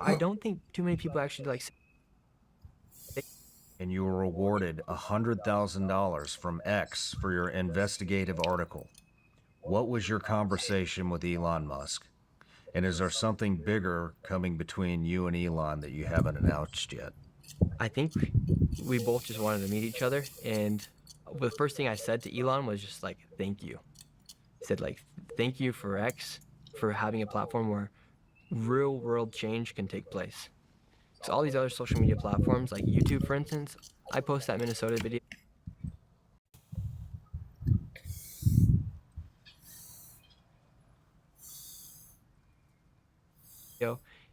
I don't think too many people actually like. And you were awarded $100,000 from X for your investigative article. What was your conversation with Elon Musk? And is there something bigger coming between you and Elon that you haven't announced yet? I think we both just wanted to meet each other, and the first thing I said to Elon was just like, "Thank you." I said like, "Thank you for X, for having a platform where real world change can take place." So all these other social media platforms, like YouTube, for instance, I post that Minnesota video.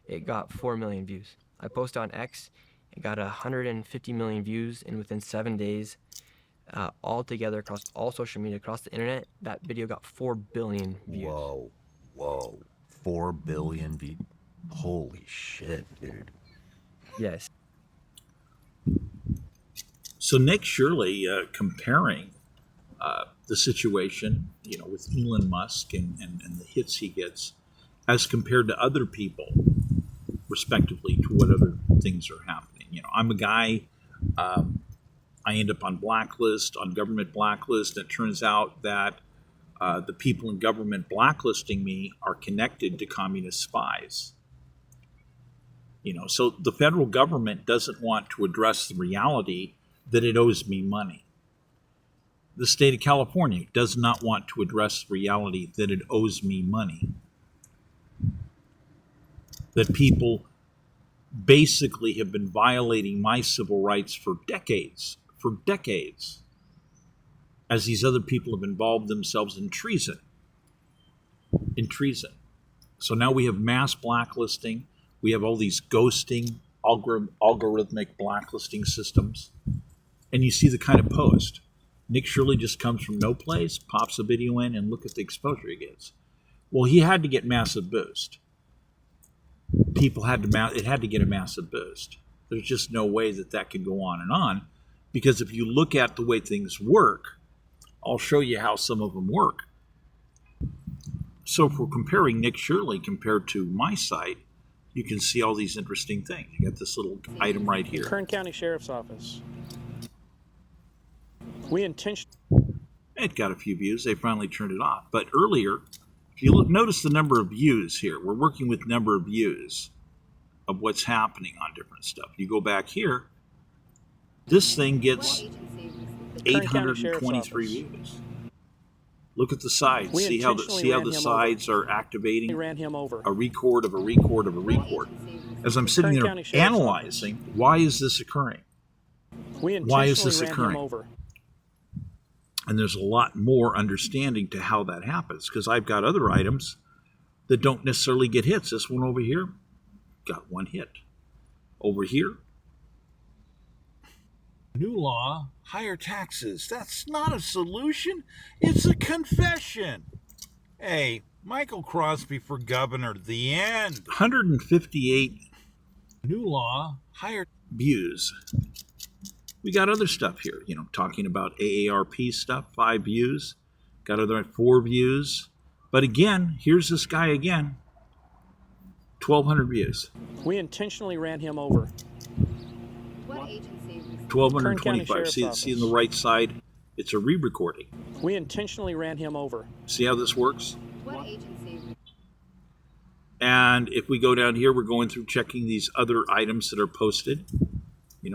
It got 4 million views. I posted on X, it got 150 million views, and within 7 days, all together across all social media, across the internet, that video got 4 billion views. Whoa. 4 billion views. Holy shit, dude. Yes. So Nick Shirley comparing the situation, with Elon Musk and the hits he gets as compared to other people, respectively, to what other things are happening. I'm a guy, I end up on government blacklist. And it turns out that the people in government blacklisting me are connected to communist spies. So the federal government doesn't want to address the reality that it owes me money. The state of California does not want to address the reality that it owes me money. That people basically have been violating my civil rights for decades, as these other people have involved themselves in treason. So now we have mass blacklisting. We have all these ghosting, algorithmic blacklisting systems. And you see the kind of post. Nick Shirley just comes from no place, pops a video in, and look at the exposure he gets. Well, he had to get massive boost. It had to get a massive boost. There's just no way that could go on and on, because if you look at the way things work, I'll show you how some of them work. So if we're comparing Nick Shirley compared to my site, you can see all these interesting things. You got this little item right here. Kern County Sheriff's Office. It got a few views. They finally turned it off. But earlier, if you notice the number of views here. We're working with number of views of what's happening on different stuff. You go back here, this thing gets 823 views. Look at the sides. See how the sides are activating a record of a record of a record. As I'm sitting there analyzing, why is this occurring? Why is this occurring? And there's a lot more understanding to how that happens, because I've got other items that don't necessarily get hits. This one over here got one hit. Over here. New law, higher taxes. That's not a solution. It's a confession. Hey, Michael Crosby for governor. The end. 158 new law, higher views. We got other stuff here, talking about AARP stuff, 5 views. Got other 4 views. But again, here's this guy again. 1,200 views. We intentionally ran him over. What agency? 1,225. See on the right side, it's a re-recording. We intentionally ran him over. See how this works? What agency? And if we go down here, we're going through checking these other items that are posted.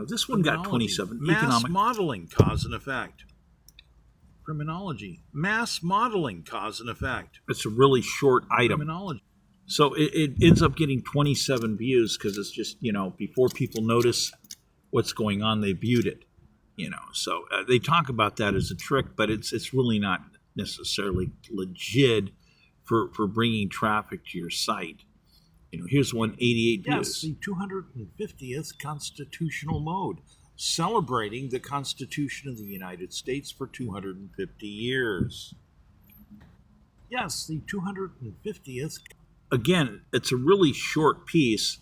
This one got 27. Mass modeling, cause and effect. Criminology. Mass modeling, cause and effect. It's a really short item. Criminology. So it ends up getting 27 views because it's just, before people notice what's going on, they viewed it. So they talk about that as a trick, but it's really not necessarily legit for bringing traffic to your site. Here's 188 yes, views. The 250th constitutional mode, celebrating the Constitution of the United States for 250 years. Yes, the 250th. Again, it's a really short piece,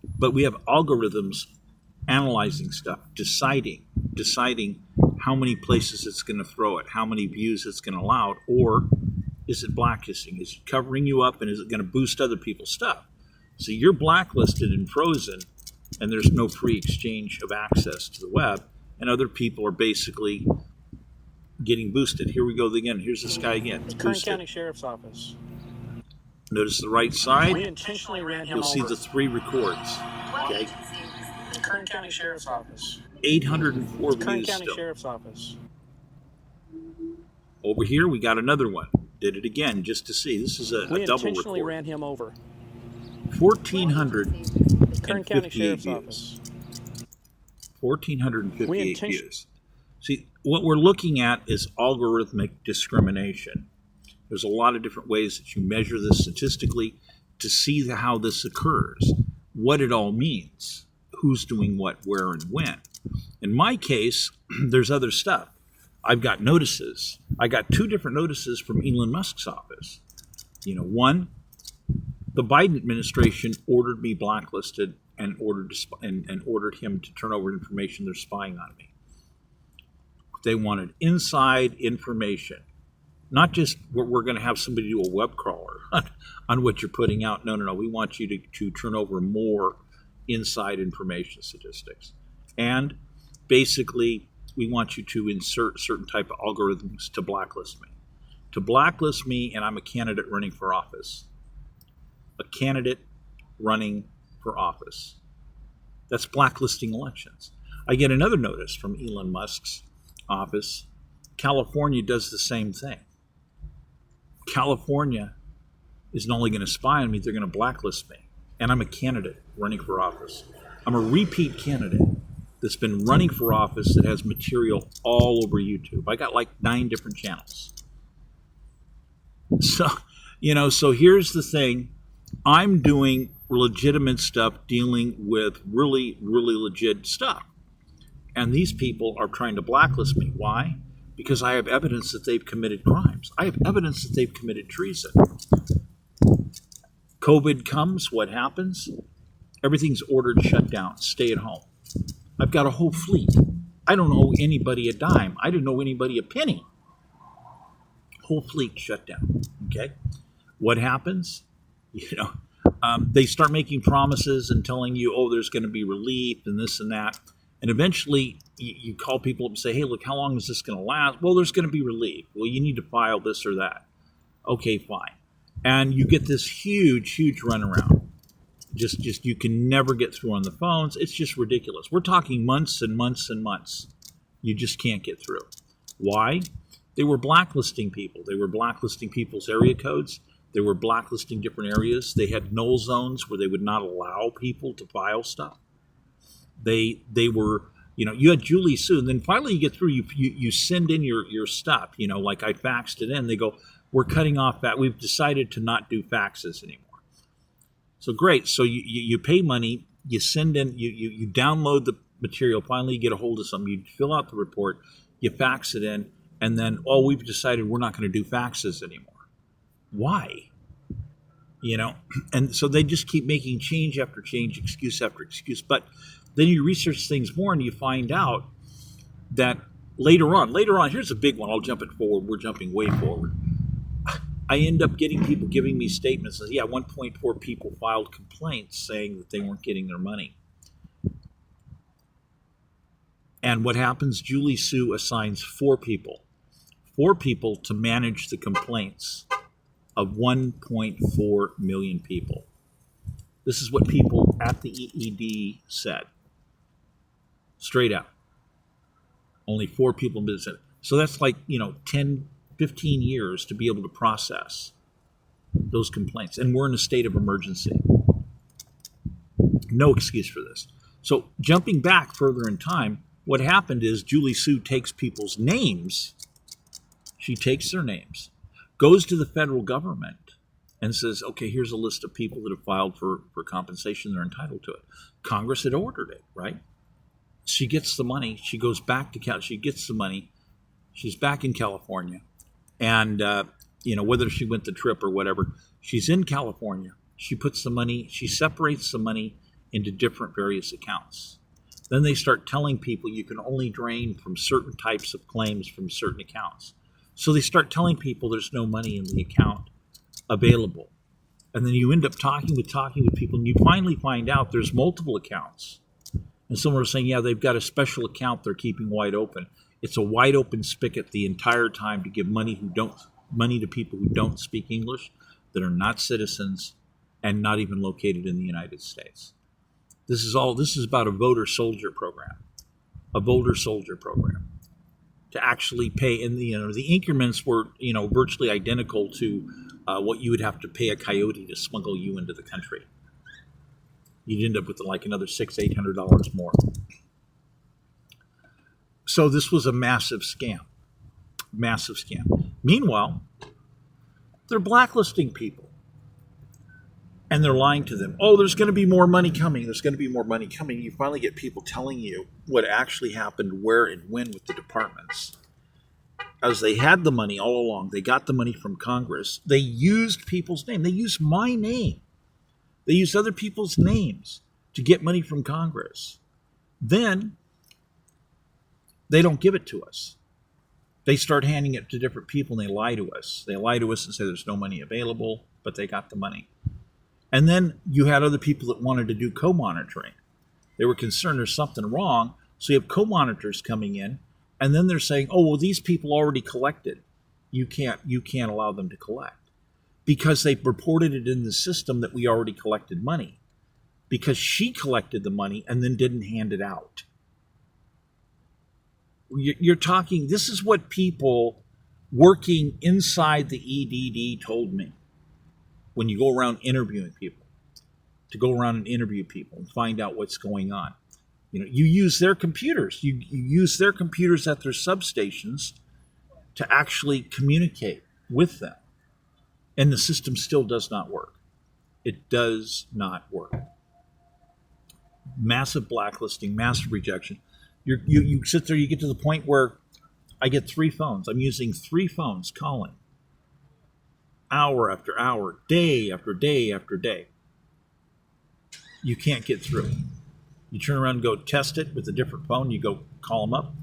but we have algorithms analyzing stuff, deciding how many places it's going to throw it, how many views it's going to allow it, or is it blacklisting? Is it covering you up, and is it going to boost other people's stuff? So you're blacklisted and frozen, and there's no free exchange of access to the web, and other people are basically getting boosted. Here we go again. Here's this guy again. Kern Boosted. County Sheriff's Office. Notice the right We side. intentionally ran him You'll see over. the 3 records. What Okay. agency was this? Kern County Sheriff's Office. 804 Kern views County still. Sheriff's Office. Over here, we got another one. Did it again just to see. This is a We double intentionally record. ran him over. 1,458 Kern County Sheriff's views. Office. 1,458 We intention- views. See, what we're looking at is algorithmic discrimination. There's a lot of different ways that you measure this statistically to see how this occurs, what it all means, who's doing what, where, and when. In my case, there's other stuff. I've got notices. I got 2 different notices from Elon Musk's office. One, the Biden administration ordered me blacklisted and ordered him to turn over information they're spying on me. They wanted inside information, not just we're going to have somebody do a web crawler on what you're putting out. No. We want you to turn over more inside information statistics. And basically, we want you to insert certain type of algorithms to blacklist me. To blacklist me, and I'm a candidate running for office. A candidate running for office. That's blacklisting elections. I get another notice from Elon Musk's office. California does the same thing. California is not only going to spy on me, they're going to blacklist me. And I'm a candidate running for office. I'm a repeat candidate that's been running for office that has material all over YouTube. I got like 9 different channels. So here's the thing. I'm doing legitimate stuff, dealing with really, really legit stuff. And these people are trying to blacklist me. Why? Because I have evidence that they've committed crimes. I have evidence that they've committed treason. COVID comes, what happens? Everything's ordered shut down. Stay at home. I've got a whole fleet. I don't owe anybody a dime. I didn't owe anybody a penny. Whole fleet shut down. Okay? What happens? They start making promises and telling you, oh, there's going to be relief and this and that. And eventually you call people up and say, hey, look, how long is this going to last? Well, there's going to be relief. Well, you need to file this or that. Okay, fine. And you get this huge, huge runaround. Just you can never get through on the phones. It's just ridiculous. We're talking months and months and months. You just can't get through. Why? They were blacklisting people. They were blacklisting people's area codes. They were blacklisting different areas. They had null zones where they would not allow people to file stuff. They were, you had Julie Sue, and then finally you get through, you send in your stuff, like I faxed it in. They go, we're cutting off that. We've decided to not do faxes anymore. So great. So you pay money, you send in, you download the material. Finally, you get a hold of something. You fill out the report, you fax it in, and then, we've decided we're not going to do faxes anymore. Why? And so they just keep making change after change, excuse after excuse. But then you research things more and you find out that later on, here's a big one. I'll jump it forward. We're jumping way forward. I end up getting people giving me statements. 1.4 people filed complaints saying that they weren't getting their money. And what happens? Julie Sue assigns 4 people to manage the complaints of 1.4 million people. This is what people at the EED said. Straight out. Only 4 people said it. So that's like, 10, 15 years to be able to process those complaints. And we're in a state of emergency. No excuse for this. So jumping back further in time, what happened is Julie Sue takes people's names. She takes their names, goes to the federal government and says, okay, here's a list of people that have filed for compensation. They're entitled to it. Congress had ordered it, right? She gets the money. She goes back to she gets the money. She's back in California. And, whether she went the trip or whatever, she's in California. She puts the money, she separates the money into different various accounts. Then they start telling people you can only drain from certain types of claims from certain accounts. So they start telling people there's no money in the account available. And then you end up talking with people, and you finally find out there's multiple accounts. And someone was saying, yeah, they've got a special account they're keeping wide open. It's a wide open spigot the entire time to give money to people who don't speak English, that are not citizens, and not even located in the United States. This is about a voter soldier program. A voter soldier program. To actually pay, and the increments were virtually identical to what you would have to pay a coyote to smuggle you into the country. You'd end up with like another $600-800 more. So this was a massive scam. Massive scam. Meanwhile, they're blacklisting people. And they're lying to them. Oh, there's going to be more money coming. There's going to be more money coming. You finally get people telling you what actually happened, where and when with the departments. As they had the money all along, they got the money from Congress. They used people's name. They used my name. They used other people's names to get money from Congress. Then they don't give it to us. They start handing it to different people, and they lie to us. They lie to us and say there's no money available, but they got the money. And then you had other people that wanted to do co-monitoring. They were concerned there's something wrong, so you have co-monitors coming in, and then they're saying, oh, well, these people already collected. You can't allow them to collect. Because they reported it in the system that we already collected money. Because she collected the money and then didn't hand it out. You're talking, this is what people working inside the EDD told me. When you go around interviewing people, to go around and interview people and find out what's going on. You use their computers. You use their computers at their substations to actually communicate with them. And the system still does not work. It does not work. Massive blacklisting, massive rejection. You sit there, you get to the point where I get 3 phones. I'm using 3 phones calling. Hour after hour, day after day after day. You can't get through. You turn around and go test it with a different phone. You go call them up.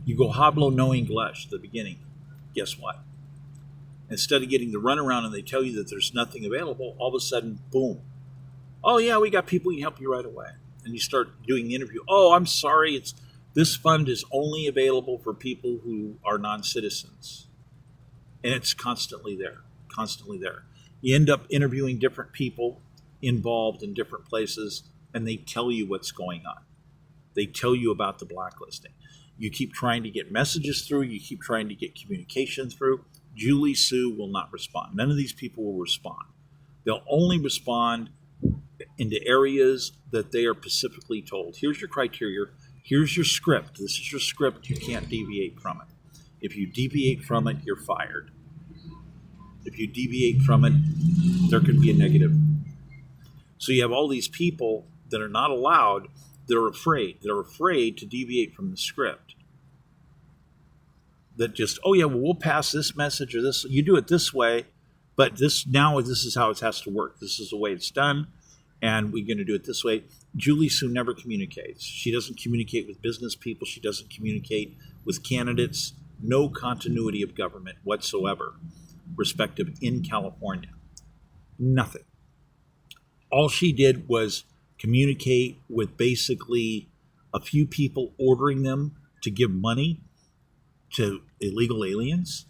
You go hablo no English at the beginning. Guess what? Instead of getting the runaround and they tell you that there's nothing available, all of a sudden, boom. Oh, yeah, we got people who can help you right away. And you start doing the interview. Oh, I'm sorry. This fund is only available for people who are non-citizens. And it's constantly there. Constantly there. You end up interviewing different people involved in different places, and they tell you what's going on. They tell you about the blacklisting. You keep trying to get messages through. You keep trying to get communication through. Julie Sue will not respond. None of these people will respond. They'll only respond into areas that they are specifically told. Here's your criteria. Here's your script. This is your script. You can't deviate from it. If you deviate from it, you're fired. If you deviate from it, there could be a negative. So you have all these people that are not allowed, that are afraid. They're afraid to deviate from the script. That just, oh yeah, well, we'll pass this message or this. You do it this way, but this is how it has to work. This is the way it's done, and we're going to do it this way. Julie Sue never communicates. She doesn't communicate with business people. She doesn't communicate with candidates. No continuity of government whatsoever. Respective in California. Nothing. All she did was communicate with basically a few people ordering them to give money to illegal aliens,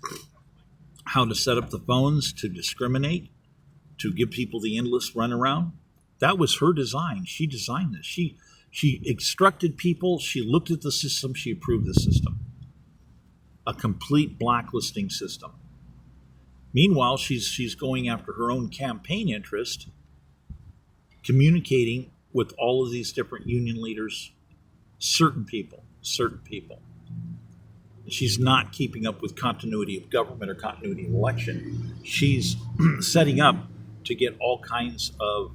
how to set up the phones to discriminate, to give people the endless runaround. That was her design. She designed this. She instructed people. She looked at the system. She approved the system. A complete blacklisting system. Meanwhile, she's going after her own campaign interest, communicating with all of these different union leaders, certain people. She's not keeping up with continuity of government or continuity of election. She's setting up to get all kinds of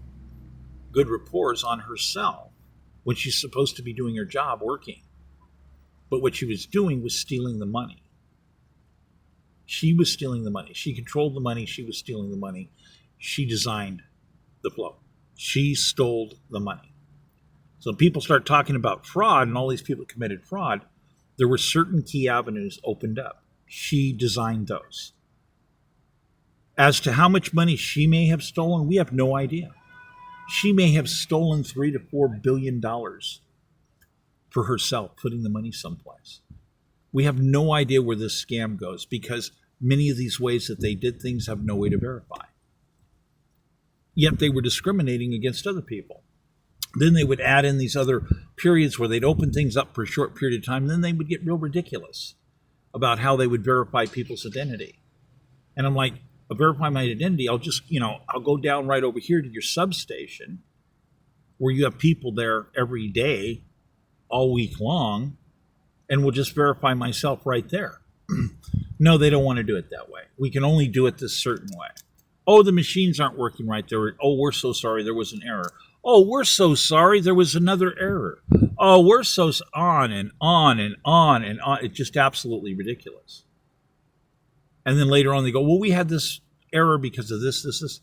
good rapports on herself when she's supposed to be doing her job working. But what she was doing was stealing the money. She was stealing the money. She controlled the money. She was stealing the money. She designed the flow. She stole the money. So when people start talking about fraud and all these people committed fraud, there were certain key avenues opened up. She designed those. As to how much money she may have stolen, we have no idea. She may have stolen $3 to $4 billion for herself, putting the money someplace. We have no idea where this scam goes because many of these ways that they did things have no way to verify. Yet they were discriminating against other people. Then they would add in these other periods where they'd open things up for a short period of time, and then they would get real ridiculous about how they would verify people's identity. And I'm like, I'll verify my identity. I'll just, I'll go down right over here to your substation where you have people there every day, all week long, and we'll just verify myself right there. No, they don't want to do it that way. We can only do it this certain way. Oh, the machines aren't working right there. Oh, we're so sorry, there was an error. Oh, we're so sorry, there was another error. Oh, we're so on and on and on and on. It's just absolutely ridiculous. And then later on they go, well, we had this error because of this.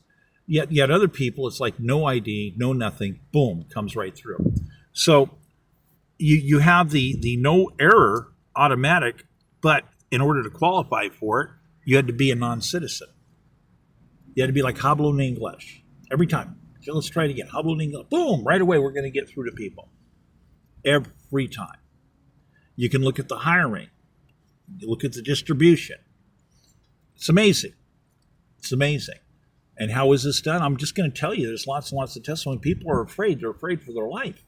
Yet other people, it's like no ID, no nothing, boom, comes right through. So you have the no error automatic, but in order to qualify for it, you had to be a non-citizen. You had to be like hablo en English every time. So let's try it again. Hablo en English. Boom, right away we're going to get through to people. Every time. You can look at the hiring. You look at the distribution. It's amazing. It's amazing. And how is this done? I'm just going to tell you, there's lots and lots of testimony. People are afraid. They're afraid for their life.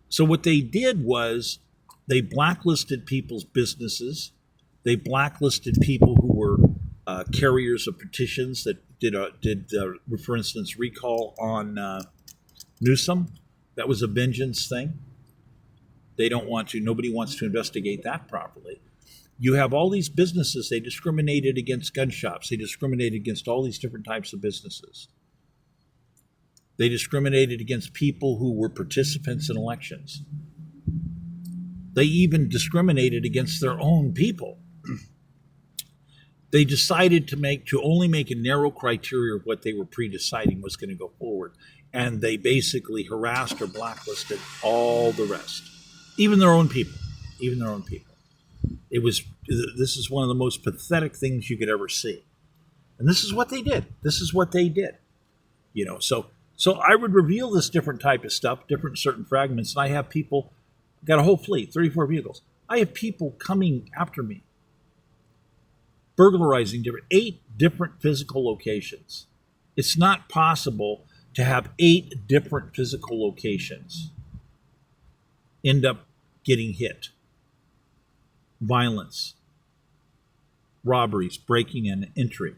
So what they did was they blacklisted people's businesses. They blacklisted people who were carriers of petitions that did, for instance, recall on Newsom. That was a vengeance thing. They don't want to. Nobody wants to investigate that properly. You have all these businesses. They discriminated against gun shops. They discriminated against all these different types of businesses. They discriminated against people who were participants in elections. They even discriminated against their own people. They decided to only make a narrow criteria of what they were pre-deciding was going to go forward. And they basically harassed or blacklisted all the rest. Even their own people. This is one of the most pathetic things you could ever see. And this is what they did. So I would reveal this different type of stuff, different certain fragments, and I have people, got a whole fleet, 34 vehicles. I have people coming after me, burglarizing 8 different physical locations. It's not possible to have 8 different physical locations end up getting hit. Violence, robberies, breaking and entry.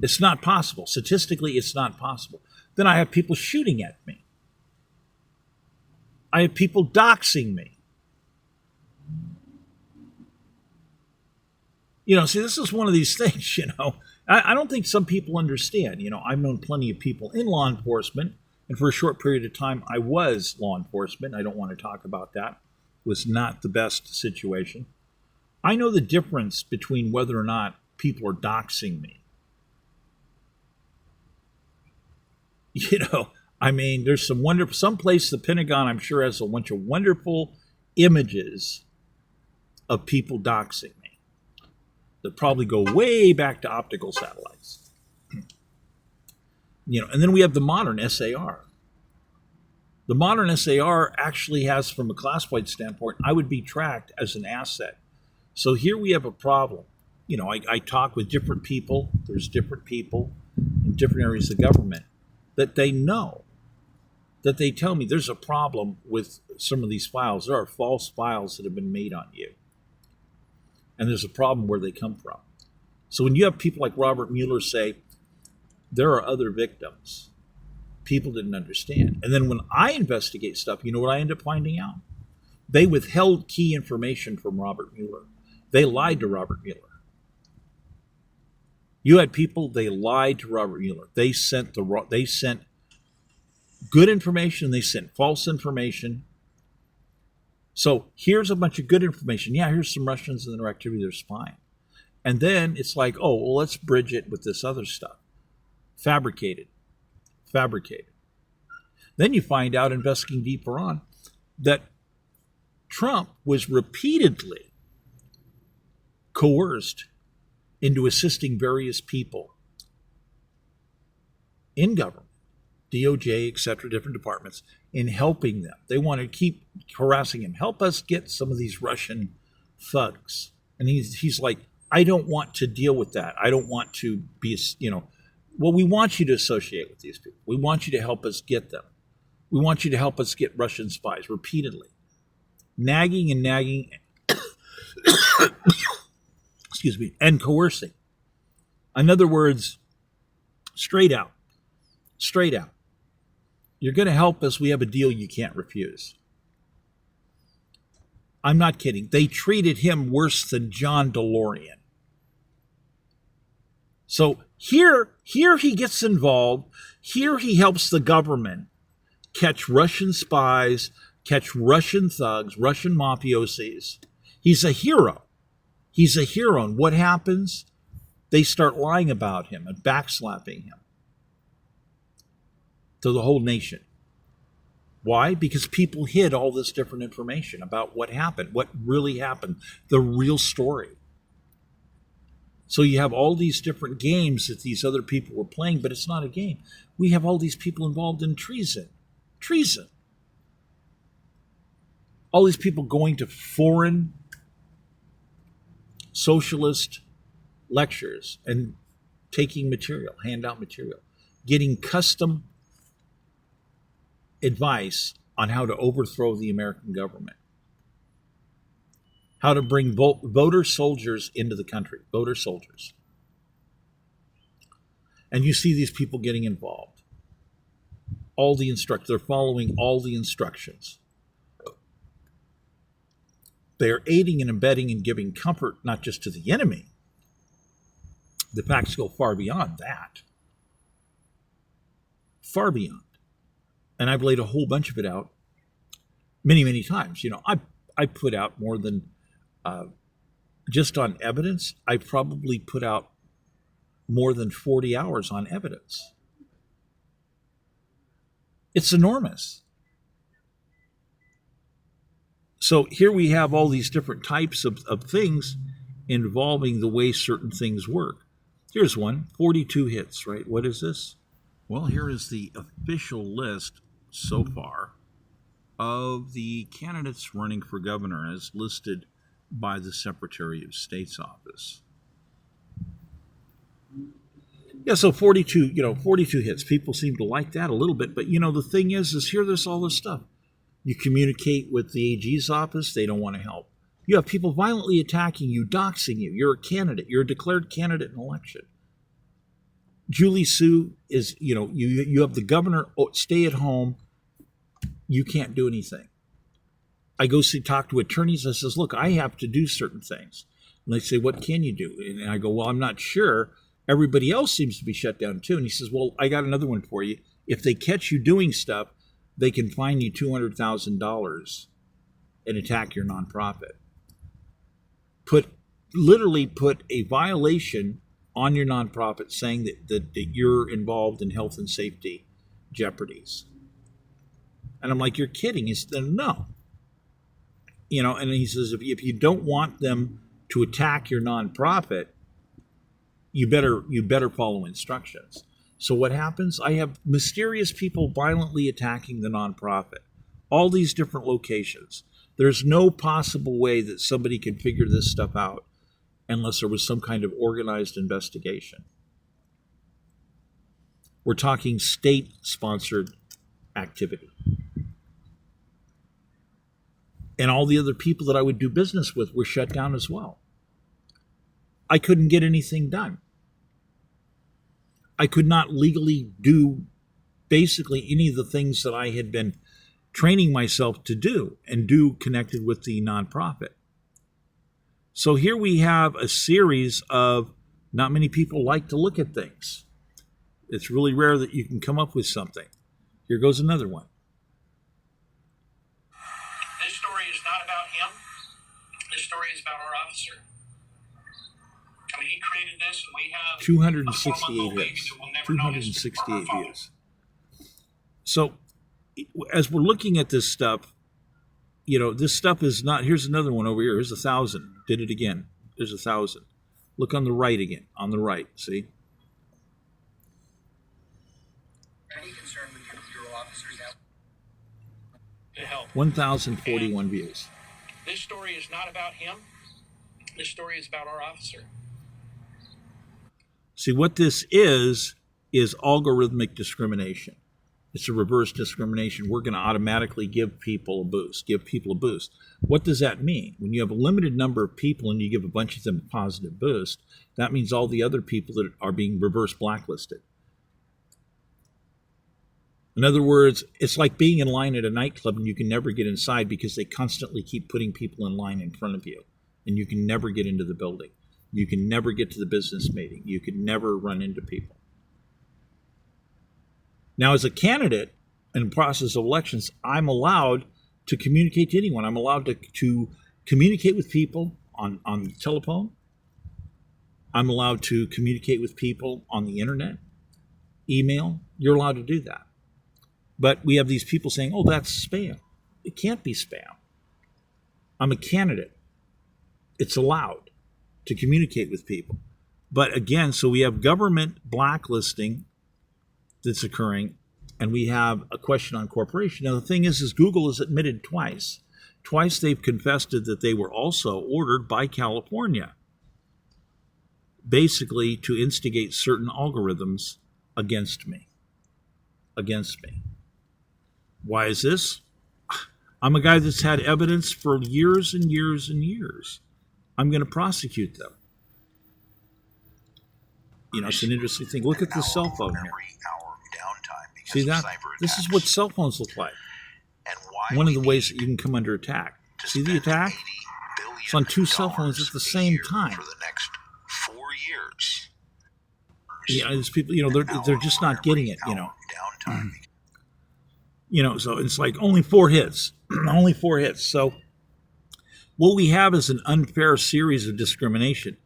It's not possible. Statistically, it's not possible. Then I have people shooting at me. I have people doxing me. See, this is one of these things, I don't think some people understand. I've known plenty of people in law enforcement, and for a short period of time, I was law enforcement. I don't want to talk about that. It was not the best situation. I know the difference between whether or not people are doxing me. There's some place the Pentagon, I'm sure, has a bunch of wonderful images of people doxing me that probably go way back to optical satellites. And then we have the modern SAR. The modern SAR actually has, from a classified standpoint, I would be tracked as an asset. So here we have a problem. I talk with different people. There's different people in different areas of government that they know, that they tell me there's a problem with some of these files. There are false files that have been made on you. And there's a problem where they come from. So when you have people like Robert Mueller say, there are other victims, people didn't understand. And then when I investigate stuff, you know what I end up finding out? They withheld key information from Robert Mueller. They lied to Robert Mueller. You had people, they lied to Robert Mueller. They sent good information, they sent false information. So here's a bunch of good information. Yeah, here's some Russians in their activity, they're spying. And then it's like, oh, well, let's bridge it with this other stuff. Fabricated. Then you find out, investigating deeper on, that Trump was repeatedly coerced into assisting various people in government, DOJ, etc., different departments, in helping them. They want to keep harassing him. Help us get some of these Russian thugs. And he's like, I don't want to deal with that. I don't want to be, well, we want you to associate with these people. We want you to help us get them. We want you to help us get Russian spies repeatedly. Nagging and nagging, excuse me, and coercing. In other words, straight out. You're going to help us. We have a deal you can't refuse. I'm not kidding. They treated him worse than John DeLorean. So here he gets involved. Here he helps the government catch Russian spies, catch Russian thugs, Russian mafiosis. He's a hero. He's a hero. And what happens? They start lying about him and backslapping him to the whole nation. Why? Because people hid all this different information about what happened, what really happened, the real story. So you have all these different games that these other people were playing, but it's not a game. We have all these people involved in treason. All these people going to foreign socialist lectures and taking material, handout material, getting custom advice on how to overthrow the American government, how to bring voter soldiers into the country, voter soldiers. And you see these people getting involved. They're following all the instructions. They're aiding and abetting and giving comfort not just to the enemy. The facts go far beyond that. Far beyond. And I've laid a whole bunch of it out many, many times. I put out more than, just on evidence, I probably put out more than 40 hours on evidence. It's enormous. So here we have all these different types of things involving the way certain things work. Here's one, 42 hits, right? What is this? Well, here is the official list so far of the candidates running for governor as listed by the Secretary of State's office. Yeah, so 42 hits. People seem to like that a little bit, but the thing is here there's all this stuff. You communicate with the AG's office, they don't want to help. You have people violently attacking you, doxing you. You're a candidate. You're a declared candidate in an election. Julie Sue is, you have the governor, stay at home. You can't do anything. I go talk to attorneys. I says, look, I have to do certain things. And they say, what can you do? And I go, well, I'm not sure. Everybody else seems to be shut down too. And he says, well, I got another one for you. If they catch you doing stuff, they can fine you $200,000 and attack your nonprofit. Literally put a violation on your nonprofit saying that you're involved in health and safety jeopardies. And I'm like, you're kidding. He said, no. And he says, if you don't want them to attack your nonprofit, you better follow instructions. So what happens? I have mysterious people violently attacking the nonprofit. All these different locations. There's no possible way that somebody can figure this stuff out unless there was some kind of organized investigation. We're talking state-sponsored activity. And all the other people that I would do business with were shut down as well. I couldn't get anything done. I could not legally do basically any of the things that I had been training myself to do and do connected with the nonprofit. So here we have a series of, not many people like to look at things. It's really rare that you can come up with something. Here goes another one. This story is not about him. This story is about our officer. I mean, he created this, and we have 268 hits. 268 views. So as we're looking at this stuff, this stuff is not, here's another one over here. Here's 1,000. Did it again. There's 1,000. Look on the right again. On the right, see? Any concern with your bureau officers now? To help. 1,041 views. This story is not about him. This story is about our officer. See, what this is algorithmic discrimination. It's a reverse discrimination. We're going to automatically give people a boost. What does that mean? When you have a limited number of people and you give a bunch of them a positive boost, that means all the other people that are being reverse blacklisted. In other words, it's like being in line at a nightclub and you can never get inside because they constantly keep putting people in line in front of you, and you can never get into the building. You can never get to the business meeting. You can never run into people. Now, as a candidate in the process of elections, I'm allowed to communicate to anyone. I'm allowed to communicate with people on the telephone. I'm allowed to communicate with people on the internet, email. You're allowed to do that. But we have these people saying, oh, that's spam. It can't be spam. I'm a candidate. It's allowed to communicate with people. But again, so we have government blacklisting that's occurring, and we have a question on corporation. Now, the thing is Google has admitted twice. Twice they've confessed that they were also ordered by California, basically to instigate certain algorithms against me. Why is this? I'm a guy that's had evidence for years and years and years. I'm going to prosecute them. You know, it's an interesting thing. Look at the cell phone here. See that? This is what cell phones look like. One of the ways that you can come under attack. See the attack? It's on two cell phones at the same time. For the next 4 years. Yeah, there's people, they're just not getting it, Downtime. So it's like only 4 hits. Only 4 hits. So what we have is an unfair series of discrimination.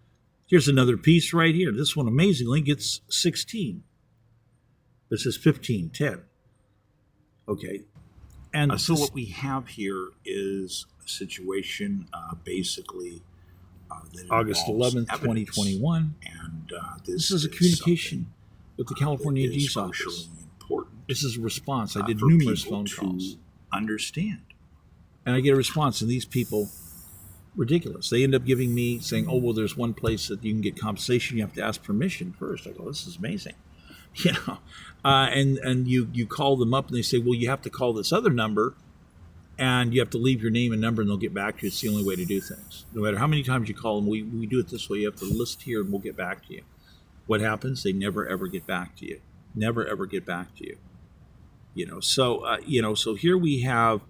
Here's another piece right here. This one amazingly gets 16. This is 15, 10. Okay. And so what we have here is a situation basically that August 11th, 2021. And this is a communication with the California AG's office. Important. This is a response. I did numerous phone calls. Understand. And I get a response, and these people, ridiculous. They end up giving me saying, oh, well, there's one place that you can get compensation. You have to ask permission first. I go, this is amazing. And you call them up and they say, well, you have to call this other number and you have to leave your name and number and they'll get back to you. It's the only way to do things. No matter how many times you call them, we do it this way. You have to list here and we'll get back to you. What happens? They never, ever get back to you. Never, ever get back to you. So here we have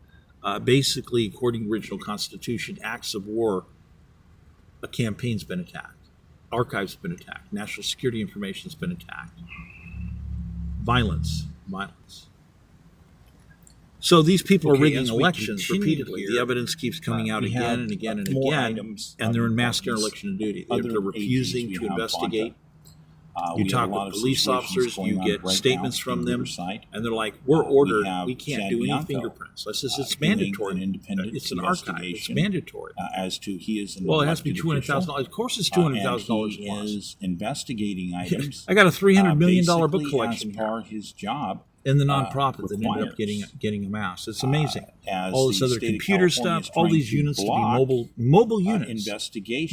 basically, according to the original Constitution, acts of war. A campaign's been attacked. Archives have been attacked. National security information has been attacked. Violence. So these people are rigging elections repeatedly. The evidence keeps coming out again and again and again, and they're in mass dereliction of duty. They're refusing to investigate. You talk with police officers, you get statements from them, and they're like, we're ordered, we can't do any fingerprints. I says, it's mandatory. It's an archive. It's mandatory. As to he is an well, it has to be $200,000. Of course it's $200,000 he is investigating items. I got a $300 million book collection as per his job. In the nonprofit that ended up getting amassed. It's amazing. All this other computer stuff, all these units to be mobile units,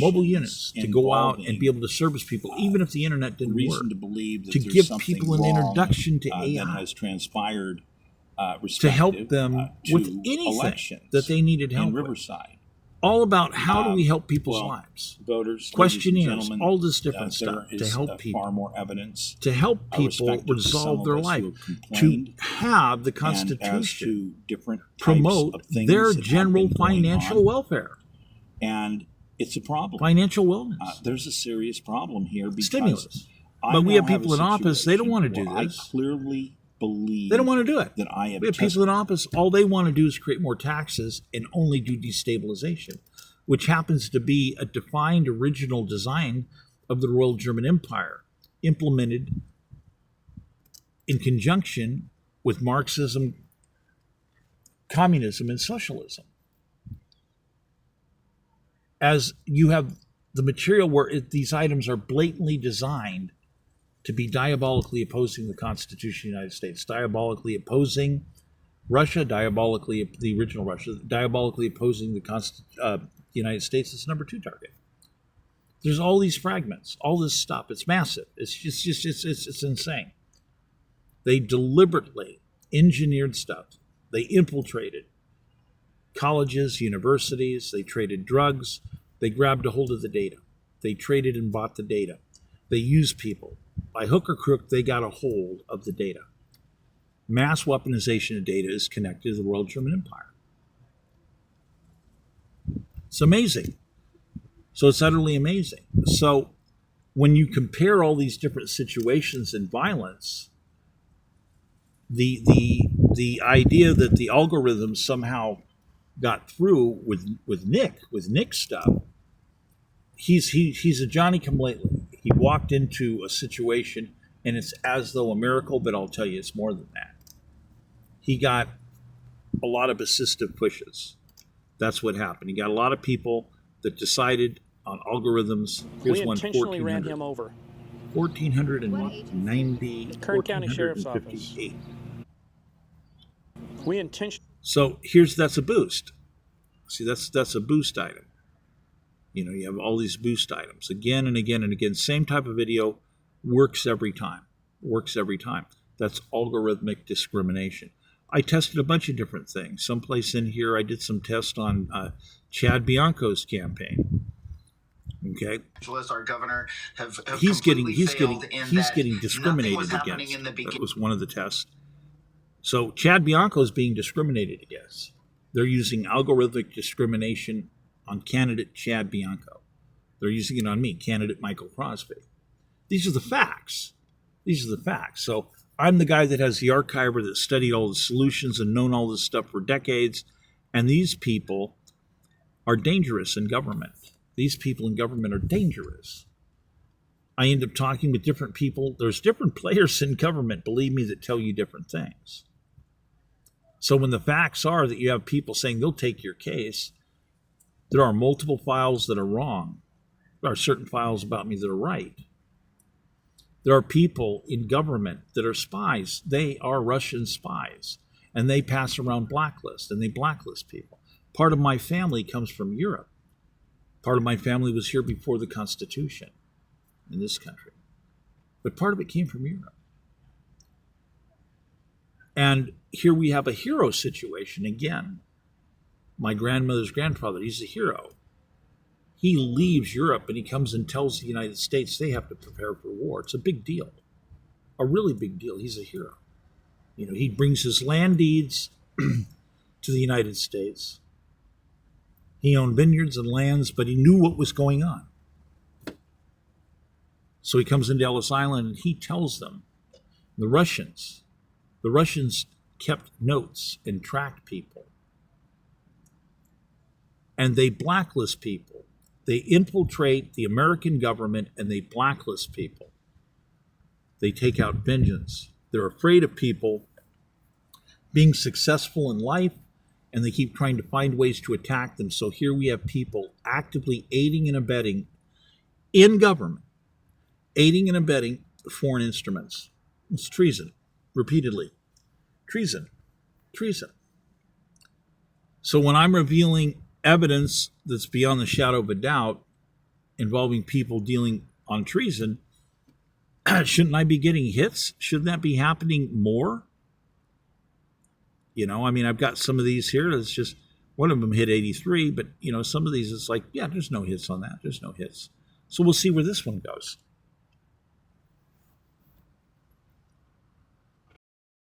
mobile units to go out and be able to service people, even if the internet didn't work. To believe that to give people an introduction to AI that has transpired, to help them with anything that they needed help in with. Riverside. All about how do we help people's lives, voters, questionnaires, all this different stuff to help people. Far more evidence to help people resolve their life, to have the Constitution promote their general financial welfare, and it's a problem. Financial wellness. There's a serious problem here because stimulus. But we have people in office; they don't want to do this. I clearly believe they don't want to do it. That I have we have people in office, all they want to do is create more taxes and only do destabilization, which happens to be a defined original design of the Royal German Empire, implemented in conjunction with Marxism, communism, and socialism. As you have the material where these items are blatantly designed to be diabolically opposing the Constitution of the United States, diabolically opposing Russia, diabolically, the original Russia, diabolically opposing the United States as number 2 target. There's all these fragments, all this stuff. It's massive. It's insane. They deliberately engineered stuff. They infiltrated colleges, universities. They traded drugs. They grabbed a hold of the data. They traded and bought the data. They used people. By hook or crook, they got a hold of the data. Mass weaponization of data is connected to the World German Empire. It's amazing. So it's utterly amazing. So when you compare all these different situations in violence, the idea that the algorithm somehow got through with Nick's stuff, he's a Johnny-come-lately. He walked into a situation and it's as though a miracle, but I'll tell you it's more than that. He got a lot of assistive pushes. That's what happened. He got a lot of people that decided on algorithms. Here's we intentionally ran him over. 1,490. Kern County Sheriff's Office. We intentionally. So that's a boost. See, that's a boost item. You have all these boost items again and again and again. Same type of video, works every time. That's algorithmic discrimination. I tested a bunch of different things. Someplace in here, I did some tests on Chad Bianco's campaign. Okay, our governor have he's getting discriminated against. That was one of the tests. So Chad Bianco is being discriminated against. They're using algorithmic discrimination on candidate Chad Bianco. They're using it on me, candidate Michael Crosby. These are the facts. So I'm the guy that has the archiver that studied all the solutions and known all this stuff for decades. And these people are dangerous in government. These people in government are dangerous. I end up talking with different people. There's different players in government, believe me, that tell you different things. So when the facts are that you have people saying they'll take your case, there are multiple files that are wrong. There are certain files about me that are right. There are people in government that are spies. They are Russian spies. And they pass around blacklists and they blacklist people. Part of my family comes from Europe. Part of my family was here before the Constitution in this country. But part of it came from Europe. And here we have a hero situation again. My grandmother's grandfather, he's a hero. He leaves Europe and he comes and tells the United States they have to prepare for war. It's a big deal, a really big deal. He's a hero. He brings his land deeds to the United States. He owned vineyards and lands, but he knew what was going on. So he comes into Ellis Island and he tells them, the Russians kept notes and tracked people. And they blacklist people. They infiltrate the American government and they blacklist people. They take out vengeance. They're afraid of people being successful in life, and they keep trying to find ways to attack them. So here we have people actively aiding and abetting in government, aiding and abetting foreign instruments. It's treason, repeatedly. Treason. So when I'm revealing evidence that's beyond the shadow of a doubt involving people dealing on treason, shouldn't I be getting hits? Shouldn't that be happening more? I've got some of these here. It's just one of them hit 83, but some of these it's like, yeah, there's no hits on that. There's no hits. So we'll see where this one goes.